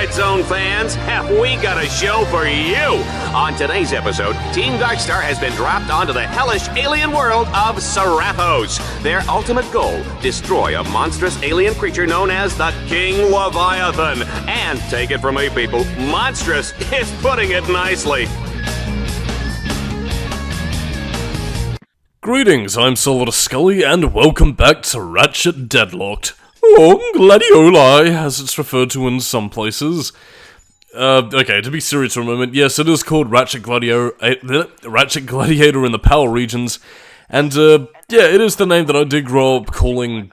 Dreadzone fans, have we got a show for you? On today's episode, Team Darkstar has been dropped onto the hellish alien world of Sarathos. Their ultimate goal, destroy a monstrous alien creature known as the King Leviathan. And take it from me, people, monstrous is putting it nicely. Greetings, I'm Solidus-Skully, and welcome back to Ratchet Deadlocked. Or Gladioli, as it's referred to in some places. Okay, to be serious for a moment, yes, it is called Ratchet Gladiator in the Power Regions, and, yeah, it is the name that I did grow up calling,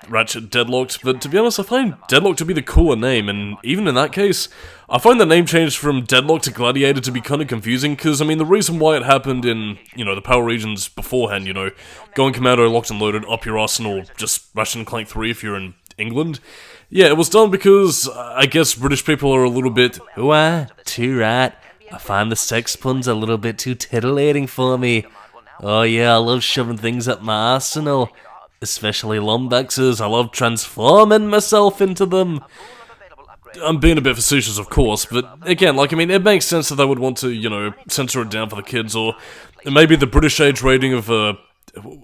Ratchet Deadlocked, but to be honest, I find Deadlocked to be the cooler name, and even in that case, I find the name change from Deadlocked to Gladiator to be kind of confusing, because, I mean, the reason why it happened in, you know, the Power Regions beforehand, you know, going Commando, locked and loaded, up your arsenal, just Ratchet & Clank 3 if you're in England, yeah, it was done because, I guess British people are a little bit, too right, I find the sex puns a little bit too titillating for me. Oh yeah, I love shoving things up my arsenal, especially lumbaxes. I love transforming myself into them. I'm being a bit facetious, of course, but again, like, I mean, it makes sense that they would want to, you know, censor it down for the kids, or maybe the British age rating of,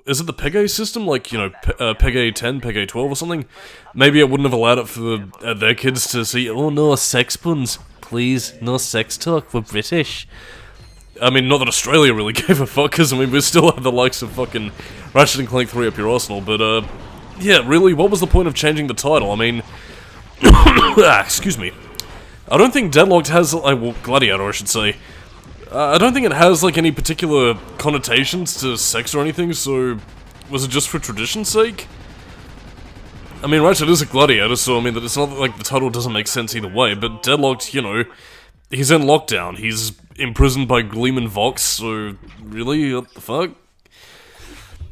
is it the PEG-A system? Like, you know, PEG-A 10, PEG-A 12 or something? Maybe it wouldn't have allowed it for their kids to see, oh no, sex puns. Please, no sex talk, we're British. I mean, not that Australia really gave a fuck, because, I mean, we still have the likes of fucking Ratchet & Clank 3 up your arsenal, but, yeah, really, what was the point of changing the title? I mean, excuse me. I don't think Deadlocked has, well, Gladiator, I should say. I don't think it has, like, any particular connotations to sex or anything, so was it just for tradition's sake? I mean, Ratchet is a gladiator, so, I mean, it's not like the title doesn't make sense either way, but Deadlocked, you know, he's in lockdown, he's imprisoned by Gleeman Vox, so really, what the fuck?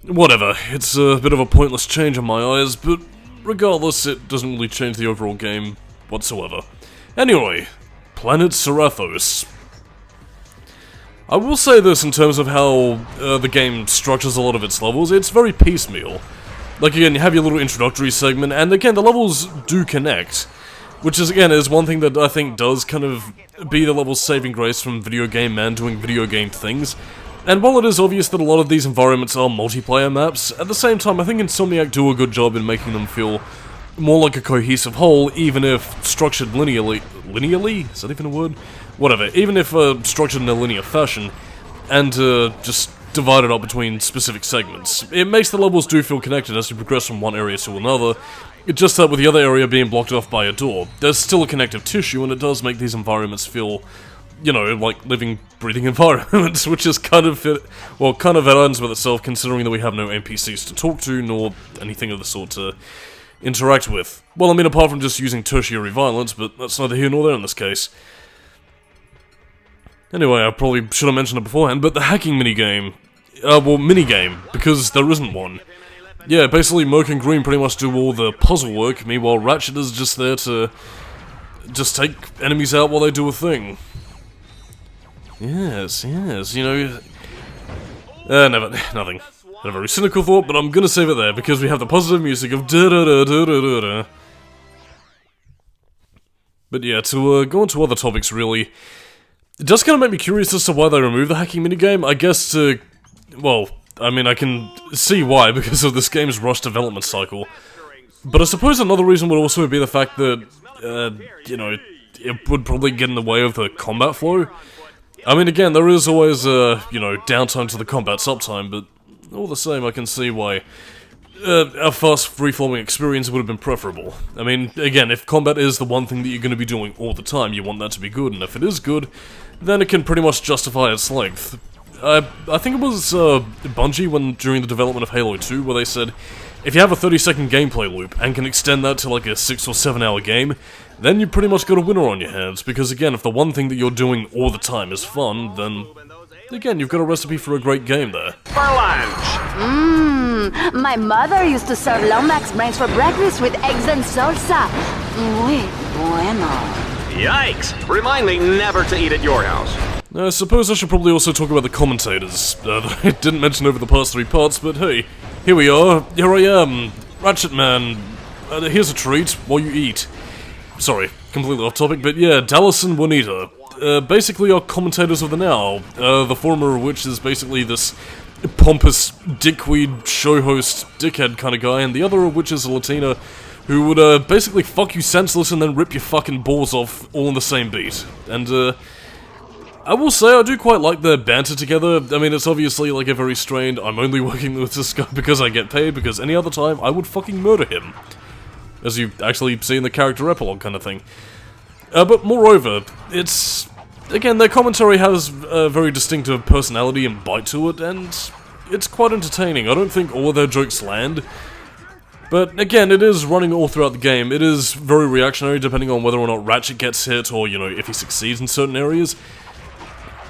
Whatever, it's a bit of a pointless change in my eyes, but regardless, it doesn't really change the overall game whatsoever. Anyway, Planet Sarathos. I will say this in terms of how the game structures a lot of its levels, it's very piecemeal. Like, again, you have your little introductory segment, and again, the levels do connect. Which is, again, is one thing that I think does kind of be the level's saving grace from video game man doing video game things. And while it is obvious that a lot of these environments are multiplayer maps, at the same time I think Insomniac do a good job in making them feel more like a cohesive whole, even if structured linearly... Linearly? Is that even a word? Whatever, even if structured in a linear fashion, and just divided up between specific segments. It makes the levels do feel connected as you progress from one area to another. It's just that with the other area being blocked off by a door, there's still a connective tissue, and it does make these environments feel, you know, like living, breathing environments, which is kind of kind of ends with itself, considering that we have no NPCs to talk to, nor anything of the sort to interact with. Well, I mean, apart from just using tertiary violence, but that's neither here nor there in this case. Anyway, I probably should have mentioned it beforehand, but the hacking minigame, minigame, because there isn't one. Yeah, basically Merc and Green pretty much do all the puzzle work, meanwhile Ratchet is just there to just take enemies out while they do a thing. Yes, you know... nothing. Had a very cynical thought, but I'm gonna save it there, because we have the positive music of da-da-da-da-da-da-da. But yeah, to go on to other topics, really, it does kind of make me curious as to why they removed the hacking minigame. I guess to... well... I mean, I can see why, because of this game's rushed development cycle. But I suppose another reason would also be the fact that, you know, it would probably get in the way of the combat flow. I mean, again, there is always, you know, downtime to the combat's uptime, but all the same, I can see why a fast, free-flowing experience would have been preferable. I mean, again, if combat is the one thing that you're going to be doing all the time, you want that to be good, and if it is good, then it can pretty much justify its length. I think it was Bungie during the development of Halo 2 where they said, if you have a 30-second gameplay loop and can extend that to like a 6 or 7 hour game, then you pretty much got a winner on your hands, because again, if the one thing that you're doing all the time is fun, then again, you've got a recipe for a great game there. For lunch! My mother used to serve lumbax brains for breakfast with eggs and salsa. Muy bueno. Yikes! Remind me never to eat at your house. I suppose I should probably also talk about the commentators, that I didn't mention over the past 3 parts, but hey, here we are, here I am, Ratchet Man, here's a treat while you eat. Sorry, completely off topic, but yeah, Dallas and Juanita, basically are commentators of the now, the former of which is basically this pompous dickweed show host dickhead kind of guy, and the other of which is a Latina who would basically fuck you senseless and then rip your fucking balls off all in the same beat. And I will say I do quite like their banter together. I mean, it's obviously like a very strained, I'm only working with this guy because I get paid, because any other time I would fucking murder him. As you actually see in the character epilogue kind of thing. But moreover, it's... Again, their commentary has a very distinctive personality and bite to it, and it's quite entertaining. I don't think all of their jokes land. But again, it is running all throughout the game. It is very reactionary depending on whether or not Ratchet gets hit, or, you know, if he succeeds in certain areas.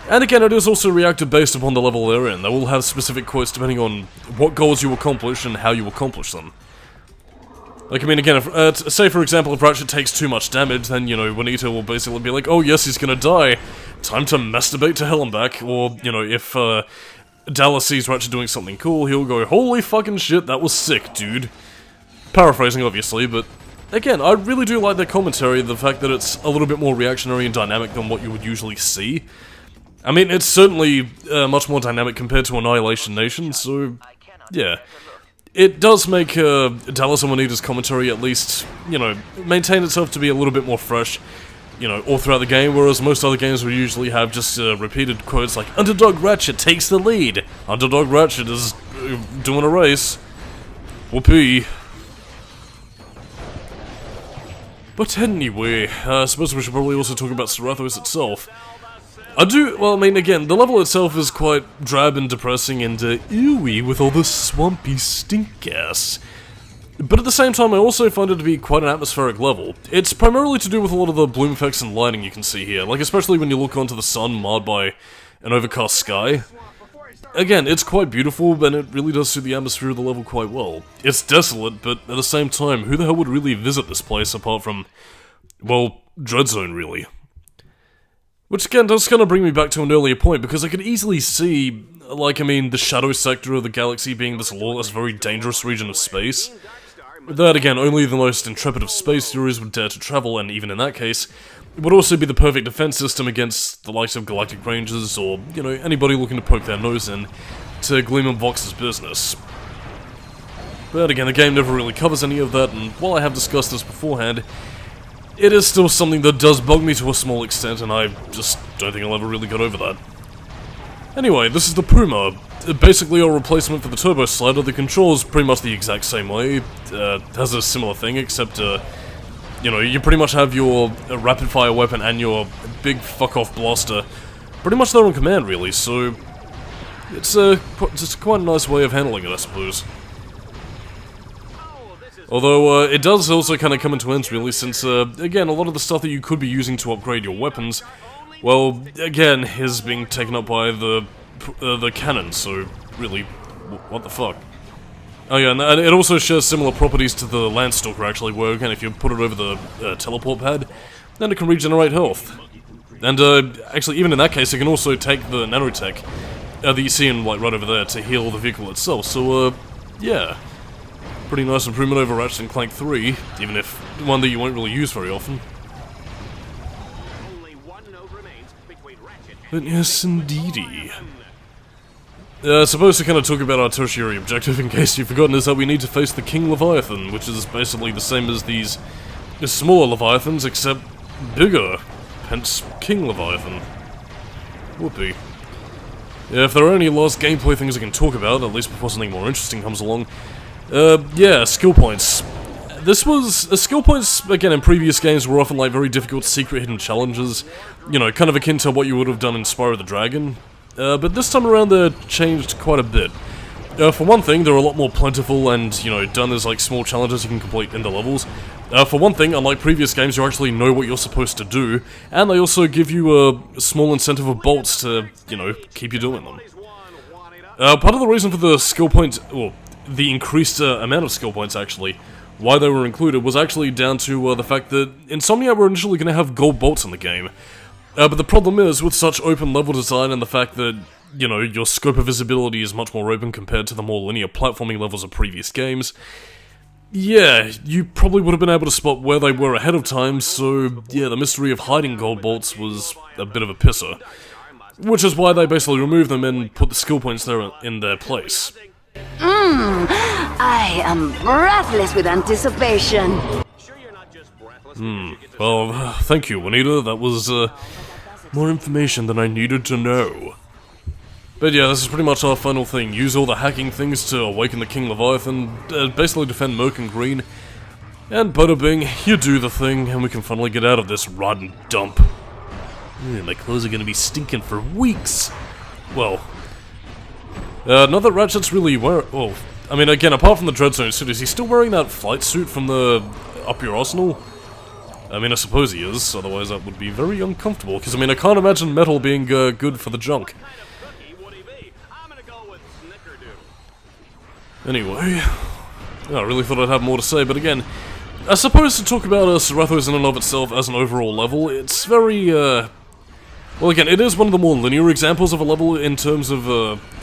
And again, it is also reactive based upon the level they're in. They will have specific quotes depending on what goals you accomplish and how you accomplish them. Like, I mean, again, if, say for example, if Ratchet takes too much damage, then, you know, Juanita will basically be like, oh yes, he's gonna die, time to masturbate to hell and back, or, you know, if, Dallas sees Ratchet doing something cool, he'll go, holy fucking shit, that was sick, dude. Paraphrasing, obviously, but, again, I really do like their commentary, the fact that it's a little bit more reactionary and dynamic than what you would usually see. I mean, it's certainly, much more dynamic compared to Annihilation Nation, so, yeah. It does make Dallas and Juanita's commentary at least, you know, maintain itself to be a little bit more fresh, you know, all throughout the game, whereas most other games will usually have just repeated quotes like, Underdog Ratchet takes the lead, Underdog Ratchet is doing a race, whoopee. But anyway, I suppose we should probably also talk about Sarathos itself. Well, I mean, again, the level itself is quite drab and depressing and, ooey with all the swampy stink gas. But at the same time, I also find it to be quite an atmospheric level. It's primarily to do with a lot of the bloom effects and lighting you can see here, like especially when you look onto the sun marred by an overcast sky. Again, it's quite beautiful, and it really does suit the atmosphere of the level quite well. It's desolate, but at the same time, who the hell would really visit this place apart from, well, Dreadzone, really? Which again does kind of bring me back to an earlier point, because I could easily see, like, I mean, the shadow sector of the galaxy being this lawless, very dangerous region of space. That, again, only the most intrepid of space theories would dare to travel, and even in that case, it would also be the perfect defense system against the likes of Galactic Rangers, or, you know, anybody looking to poke their nose in to Gleeman Vox's business. But again, the game never really covers any of that, and while I have discussed this beforehand, it is still something that does bug me to a small extent, and I just don't think I'll ever really get over that. Anyway, this is the Puma. Basically a replacement for the Turbo Slider. The controls pretty much the exact same way. Has a similar thing, except, you know, you pretty much have your rapid-fire weapon and your big fuck-off blaster pretty much there on command, really, so it's just quite a nice way of handling it, I suppose. Although, it does also kind of come into ends, really, since, again, a lot of the stuff that you could be using to upgrade your weapons, well, again, is being taken up by the cannon, so, really, what the fuck? Oh yeah, and it also shares similar properties to the Landstalker, actually, where, again, if you put it over the teleport pad, then it can regenerate health. And, actually, even in that case, it can also take the nanotech that you see in, like, right over there to heal the vehicle itself, so, yeah. Pretty nice improvement over Ratchet & Clank 3, even if one that you won't really use very often. But yes, indeedy. Supposed to kind of talk about our tertiary objective, in case you've forgotten, is that we need to face the King Leviathan, which is basically the same as these smaller Leviathans, except bigger, hence King Leviathan. Whoopee. Yeah, if there are any last gameplay things I can talk about, at least before something more interesting comes along, yeah, skill points. Skill points, again, in previous games were often like very difficult secret hidden challenges, you know, kind of akin to what you would have done in Spyro the Dragon. But this time around they're changed quite a bit. For one thing, they're a lot more plentiful and, you know, done as like small challenges you can complete in the levels. For one thing, unlike previous games, you actually know what you're supposed to do, and they also give you a small incentive of bolts to, you know, keep you doing them. Part of the reason for the skill points, well, the increased amount of skill points, actually, why they were included, was actually down to the fact that Insomniac were initially going to have gold bolts in the game. But the problem is, with such open level design and the fact that, you know, your scope of visibility is much more open compared to the more linear platforming levels of previous games, yeah, you probably would have been able to spot where they were ahead of time, so yeah, the mystery of hiding gold bolts was a bit of a pisser. Which is why they basically removed them and put the skill points there in their place. I am breathless with anticipation. Well, thank you, Juanita. That was, more information than I needed to know. But yeah, this is pretty much our final thing. Use all the hacking things to awaken the King Leviathan, basically defend Merc and Green. And bada bing, you do the thing, and we can finally get out of this rotten dump. My clothes are gonna be stinking for weeks. Well, not that Ratchet's really well, I mean, again, apart from the Dreadzone suit, is he still wearing that flight suit from the Up Your Arsenal? I mean, I suppose he is, otherwise that would be very uncomfortable, because, I mean, I can't imagine metal being good for the junk. Anyway, I really thought I'd have more to say, but again, I suppose to talk about Sarathos in and of itself as an overall level, it's very, well, again, it is one of the more linear examples of a level in terms of,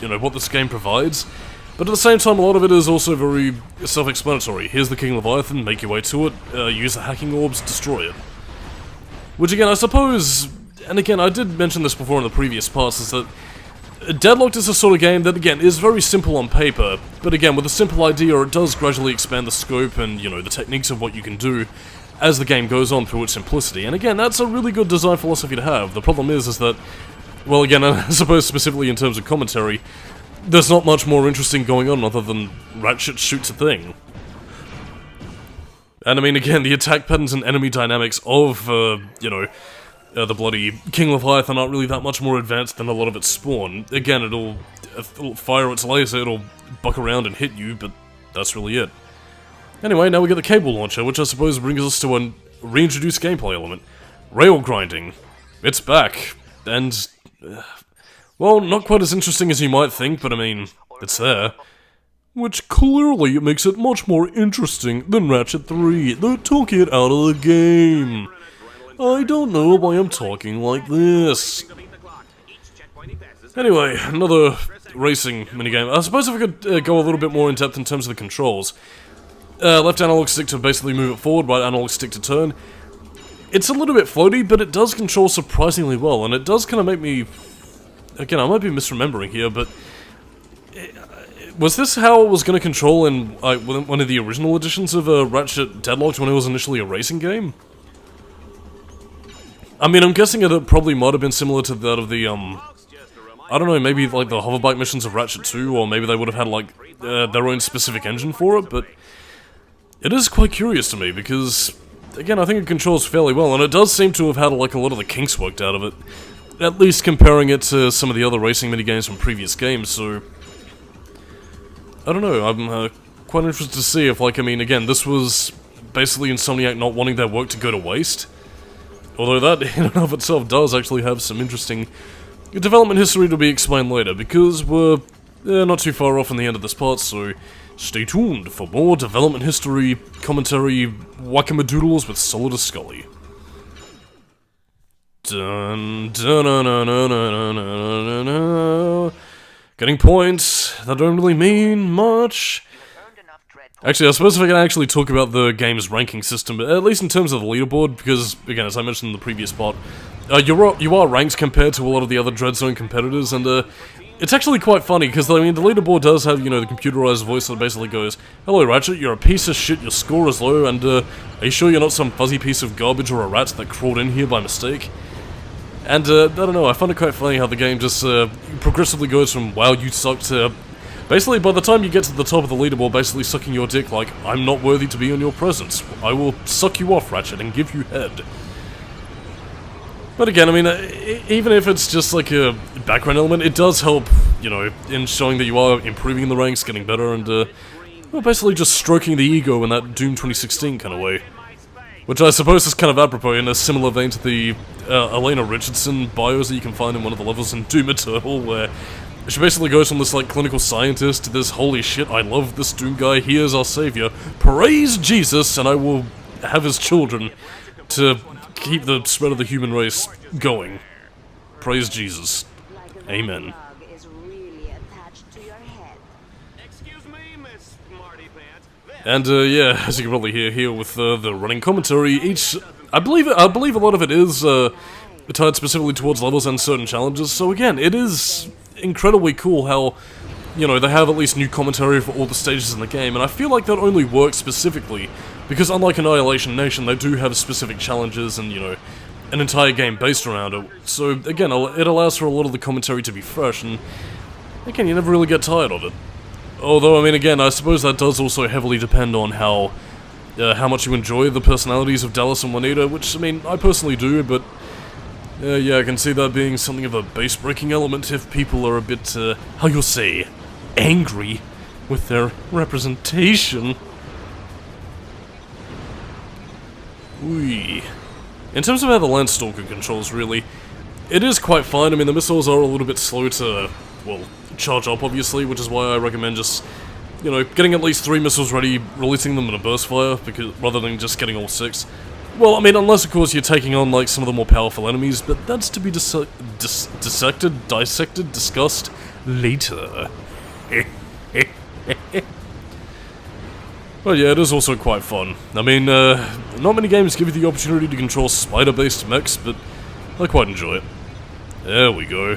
you know, what this game provides. But at the same time, a lot of it is also very self-explanatory. Here's the King Leviathan, make your way to it, use the hacking orbs, destroy it. Which again, I suppose, and again, I did mention this before in the previous parts, is that Deadlocked is a sort of game that, again, is very simple on paper, but again, with a simple idea, it does gradually expand the scope and, you know, the techniques of what you can do as the game goes on through its simplicity. And again, that's a really good design philosophy to have. The problem is that, well, again, I suppose specifically in terms of commentary, there's not much more interesting going on other than Ratchet shoots a thing. And I mean, again, the attack patterns and enemy dynamics of, you know, the bloody King Leviathan aren't really that much more advanced than a lot of its spawn. Again, it'll fire its laser, it'll buck around and hit you, but that's really it. Anyway, now we get the cable launcher, which I suppose brings us to a reintroduced gameplay element. Rail grinding. It's back. And, well, not quite as interesting as you might think, but I mean, it's there. Which clearly makes it much more interesting than Ratchet 3. They took it out of the game. I don't know why I'm talking like this. Anyway, another racing minigame. I suppose if we could go a little bit more in depth in terms of the controls. Left analog stick to basically move it forward, right analog stick to turn. It's a little bit floaty, but it does control surprisingly well, and it does kind of make me... Again, I might be misremembering here, but... Was this how it was going to control in one of the original editions of Ratchet Deadlocked when it was initially a racing game? I mean, I'm guessing it probably might have been similar to that of the, I don't know, maybe like the hoverbike missions of Ratchet 2, or maybe they would have had like their own specific engine for it, but it is quite curious to me because, again, I think it controls fairly well, and it does seem to have had like a lot of the kinks worked out of it, at least comparing it to some of the other racing minigames from previous games, so... I don't know, I'm quite interested to see if, like, I mean, again, this was basically Insomniac not wanting their work to go to waste. Although that, in and of itself, does actually have some interesting development history to be explained later, because we're not too far off in the end of this part, so stay tuned for more development history, commentary, whackamadoodles with Solidus-Skully. Dun dun dun dun dun dun dun dun. Getting points that don't really mean much. Actually, I suppose if I can actually talk about the game's ranking system, at least in terms of the leaderboard, because, again, as I mentioned in the previous part, you are ranked compared to a lot of the other Dreadzone competitors, and it's actually quite funny, because, I mean, the leaderboard does have, you know, the computerized voice that basically goes, "Hello, Ratchet, you're a piece of shit, your score is low, and, are you sure you're not some fuzzy piece of garbage or a rat that crawled in here by mistake?" And, I don't know, I find it quite funny how the game just, progressively goes from, wow, you suck, to, basically, by the time you get to the top of the leaderboard, basically sucking your dick like, I'm not worthy to be in your presence. I will suck you off, Ratchet, and give you head. But again, I mean, even if it's just like a background element, it does help, you know, in showing that you are improving in the ranks, getting better, and, well, basically just stroking the ego in that Doom 2016 kind of way. Which I suppose is kind of apropos in a similar vein to the Elena Richardson bios that you can find in one of the levels in Doom Eternal, where she basically goes from this, like, clinical scientist to this, holy shit, I love this Doom guy, he is our savior, praise Jesus, and I will have his children to keep the spread of the human race going. Praise Jesus. Amen. Excuse me, Miss Smarty Pants. And yeah, as you can probably hear here with the running commentary, I believe a lot of it is tied specifically towards levels and certain challenges. So again, it is incredibly cool how, you know, they have at least new commentary for all the stages in the game, and I feel like that only works specifically because unlike Annihilation Nation, they do have specific challenges and, you know, an entire game based around it. So again, it allows for a lot of the commentary to be fresh, and again, you never really get tired of it. Although, I mean, again, I suppose that does also heavily depend on how much you enjoy the personalities of Dallas and Juanita, which, I mean, I personally do, but yeah, I can see that being something of a base-breaking element if people are a bit, how you'll say, angry with their representation. Whee. In terms of how the Landstalker controls, really, it is quite fine. I mean, the missiles are a little bit slow to, well, charge up, obviously, which is why I recommend just, you know, getting at least 3 missiles ready, releasing them in a burst fire, because rather than just getting all 6. Well, I mean, unless, of course, you're taking on, like, some of the more powerful enemies, but that's to be dissected, discussed later. But yeah, it is also quite fun. I mean, not many games give you the opportunity to control spider-based mechs, but I quite enjoy it. There we go.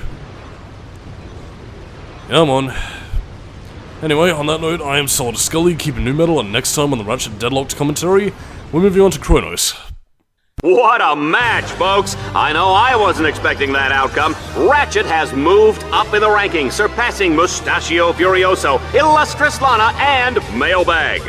Come on. Anyway, on that note, I am Solidus-Skully, keeping new metal, and next time on the Ratchet Deadlocked commentary, we're moving on to Kronos. What a match, folks! I know I wasn't expecting that outcome. Ratchet has moved up in the rankings, surpassing Mustachio Furioso, Illustrious Lana, and Mailbag.